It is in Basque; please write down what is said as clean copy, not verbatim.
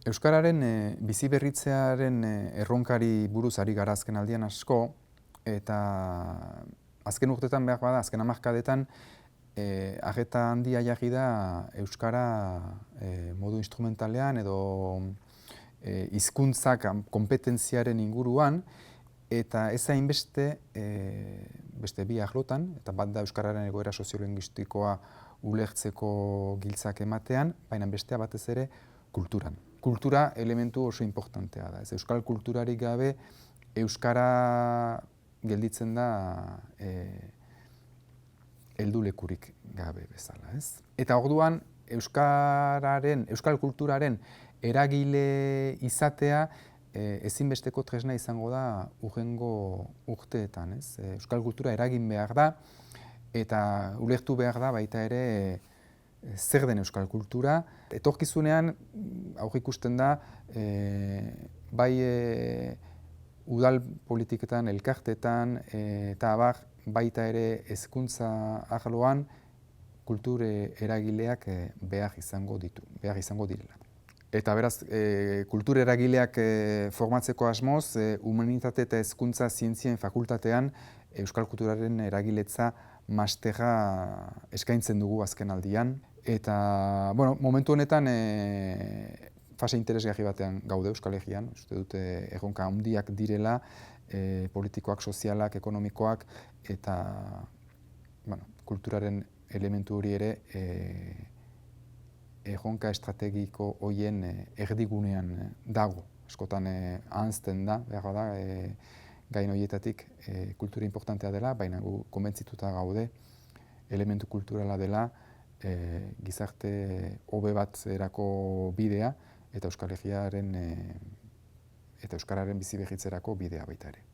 Euskararen biziberritzearen erronkari buruz ari gara azken aldian asko, eta azken urtetan behar bada, azken hamarkadetan, arreta handia jarri da Euskara modu instrumentalean edo hizkuntzak konpetentziaren inguruan, eta ez hainbeste beste bi arlotan, eta bat da Euskararen egoera soziolinguistikoa ulertzeko giltzak ematean, baina bestea batez ere kulturan. Kultura elementu oso importantea da. Euskal kulturarik gabe Euskara gelditzen da heldulekurik gabe bezala. Eta orduan euskal kulturaren eragile izatea ezinbesteko tresna izango da hurrengo urteetan. Euskal kultura eragin behar da eta ulertu behar da baita ere zer den euskal kultura. Etorkizunean aurreikusten da bai udal politiketan, elkartetan eta abar baita ere hezkuntza arloan kultur eragileak behar izango direla. Eta beraz, kultur eragileak formatzeko asmoz, humanitate eta hezkuntza zientzien fakultatean euskal kulturaren eragiletza masterra eskaintzen dugu azken aldian. Eta, momentu honetan fase interesgarri batean gaude Euskal Herrian. Uste dute erronka handiak direla, politikoak, sozialak, ekonomikoak, eta kulturaren elementu hori ere erronka estrategiko horien erdigunean dago. Askotan ahazten da, behar da, gain horietatik kultura importantea dela, baina gu konbentzituta gaude elementu kulturala dela gizarte hobe bat erako bidea eta Euskal Herriaren eta Euskararen biziberritzerako bidea baita ere.